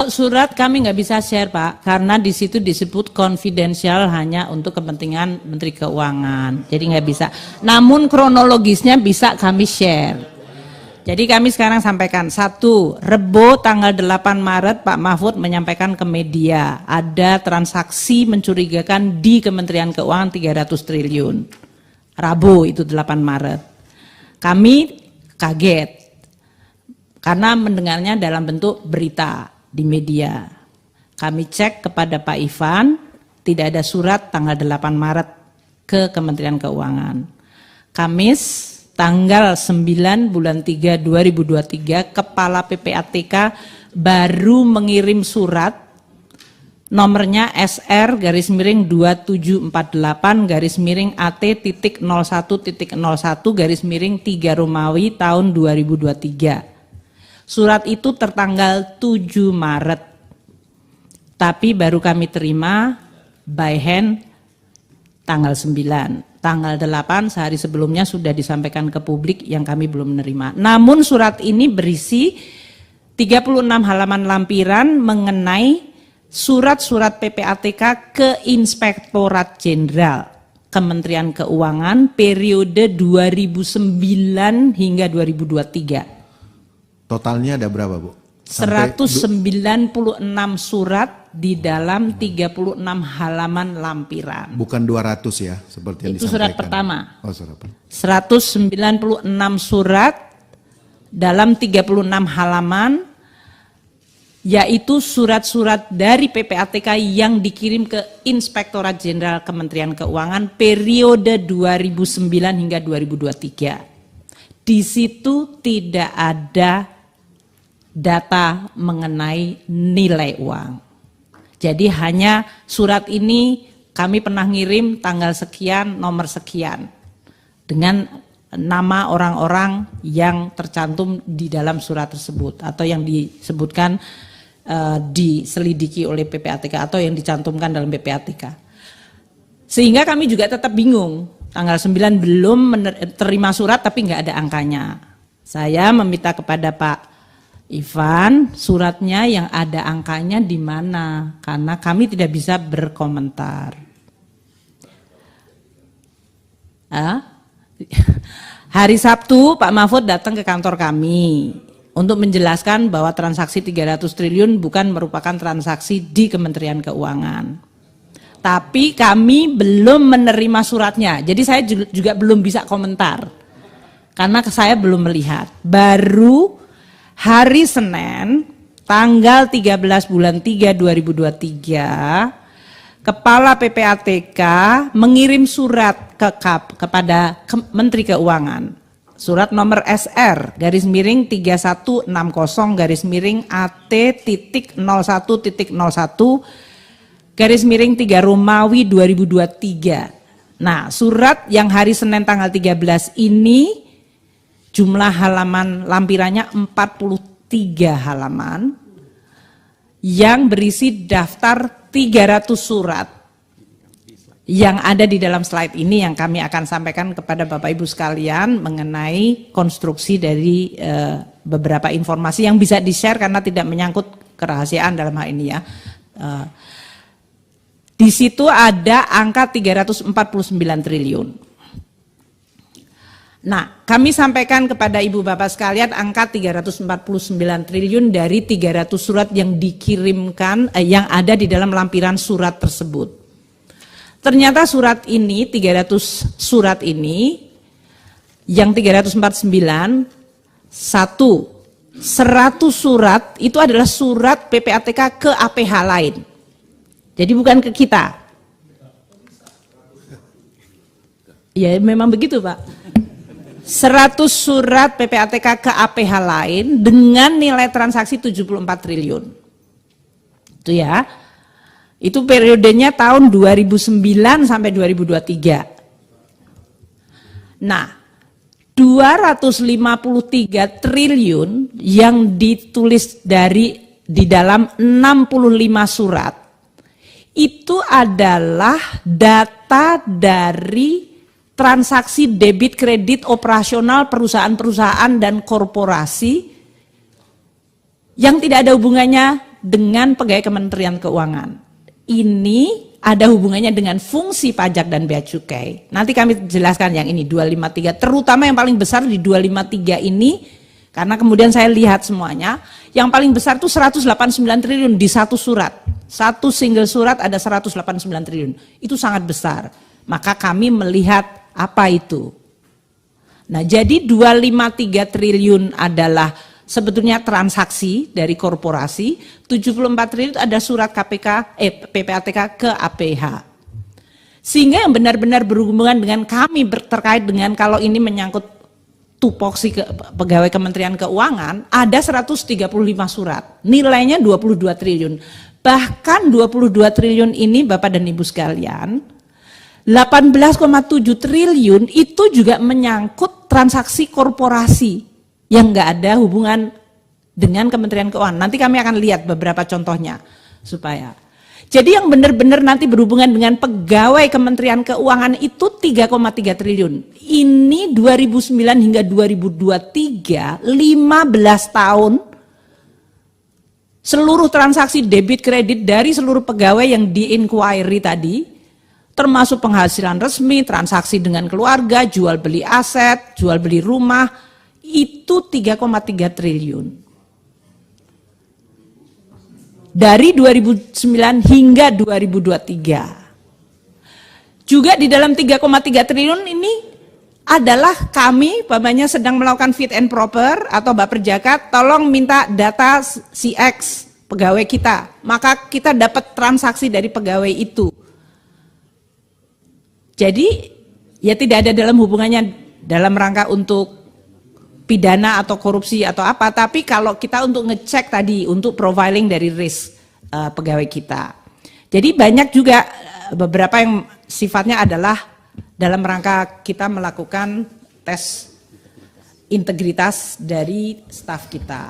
Kalau surat kami nggak bisa share Pak, karena di situ disebut konfidensial hanya untuk kepentingan Menteri Keuangan, jadi nggak bisa. Namun kronologisnya bisa kami share. Jadi kami sekarang sampaikan, 1, Rebo tanggal 8 Maret Pak Mahfud menyampaikan ke media, ada transaksi mencurigakan di Kementerian Keuangan 300 triliun. Rabu itu 8 Maret. Kami kaget, karena mendengarnya dalam bentuk berita di media. Kami cek kepada Pak Ivan, tidak ada surat tanggal 8 Maret ke Kementerian Keuangan. Kamis tanggal 9 bulan 3 2023 Kepala PPATK baru mengirim surat nomornya SR-AT.01.01-3 Romawi tahun 2023. Surat itu tertanggal 7 Maret, tapi baru kami terima by hand tanggal 9. Tanggal 8 sehari sebelumnya sudah disampaikan ke publik yang kami belum menerima. Namun surat ini berisi 36 halaman lampiran mengenai surat-surat PPATK ke Inspektorat Jenderal Kementerian Keuangan periode 2009 hingga 2023. Totalnya ada berapa Bu? 196 surat di dalam 36 halaman lampiran. Bukan 200 ya, seperti yang itu disampaikan. surat pertama. Oh, surat. 196 surat dalam 36 halaman, yaitu surat-surat dari PPATK yang dikirim ke Inspektorat Jenderal Kementerian Keuangan periode 2009 hingga 2023. Di situ tidak ada data mengenai nilai uang. Jadi hanya surat ini kami pernah ngirim tanggal sekian, nomor sekian, dengan nama orang-orang yang tercantum di dalam surat tersebut atau yang disebutkan diselidiki oleh PPATK atau yang dicantumkan dalam PPATK. Sehingga kami juga tetap bingung, tanggal 9 belum terima surat tapi nggak ada angkanya. Saya meminta kepada Pak Ivan, suratnya yang ada angkanya di mana? Karena kami tidak bisa berkomentar. Hari Sabtu Pak Mahfud datang ke kantor kami untuk menjelaskan bahwa transaksi 300 triliun bukan merupakan transaksi di Kementerian Keuangan. Tapi kami belum menerima suratnya, jadi saya juga belum bisa komentar. Karena saya belum melihat. Baru hari Senin, tanggal 13 bulan 3 2023, Kepala PPATK mengirim surat kepada Menteri Keuangan. Surat nomor SR-AT.01.01-3 Romawi 2023. Nah, surat yang hari Senin tanggal 13 ini jumlah halaman lampirannya 43 halaman yang berisi daftar 300 surat yang ada di dalam slide ini yang kami akan sampaikan kepada Bapak Ibu sekalian mengenai konstruksi dari beberapa informasi yang bisa di-share karena tidak menyangkut kerahasiaan dalam hal ini ya. Di situ ada angka 349 triliun. Nah, kami sampaikan kepada Ibu Bapak sekalian angka 349 triliun dari 300 surat yang dikirimkan, yang ada di dalam lampiran surat tersebut. Ternyata surat ini, 300 surat ini, yang 349, 100 surat itu adalah surat PPATK ke APH lain. Jadi bukan ke kita. Ya memang begitu Pak. 100 surat PPATK ke APH lain dengan nilai transaksi 74 triliun. Itu ya. Itu periodenya tahun 2009 sampai 2023. Nah, 253 triliun yang ditulis di dalam 65 surat itu adalah data dari transaksi debit kredit operasional perusahaan-perusahaan dan korporasi yang tidak ada hubungannya dengan pegawai Kementerian Keuangan. Ini ada hubungannya dengan fungsi pajak dan bea cukai. Nanti kami jelaskan yang ini 253, terutama yang paling besar di 253 ini, karena kemudian saya lihat semuanya, yang paling besar itu 189 triliun di satu surat. Satu single surat ada 189 triliun. Itu sangat besar. Maka kami melihat apa itu. Nah, jadi 253 triliun adalah sebetulnya transaksi dari korporasi, 74 triliun itu ada surat PPATK ke APH. Sehingga yang benar-benar berhubungan dengan kami terkait dengan kalau ini menyangkut tupoksi pegawai Kementerian Keuangan, ada 135 surat, nilainya 22 triliun. Bahkan 22 triliun ini Bapak dan Ibu sekalian, 18,7 triliun itu juga menyangkut transaksi korporasi yang nggak ada hubungan dengan Kementerian Keuangan. Nanti kami akan lihat beberapa contohnya supaya. Jadi yang benar-benar nanti berhubungan dengan pegawai Kementerian Keuangan itu 3,3 triliun. Ini 2009 hingga 2023, 15 tahun seluruh transaksi debit kredit dari seluruh pegawai yang di-inquiry tadi, termasuk penghasilan resmi, transaksi dengan keluarga, jual beli aset, jual beli rumah, itu 3,3 triliun. Dari 2009 hingga 2023. Juga di dalam 3,3 triliun ini adalah kami, Bapaknya sedang melakukan fit and proper atau Baperjaka, tolong minta data CX pegawai kita. Maka kita dapat transaksi dari pegawai itu. Jadi ya tidak ada dalam hubungannya dalam rangka untuk pidana atau korupsi atau apa, tapi kalau kita untuk ngecek tadi, untuk profiling dari risk pegawai kita. Jadi banyak juga beberapa yang sifatnya adalah dalam rangka kita melakukan tes integritas dari staf kita.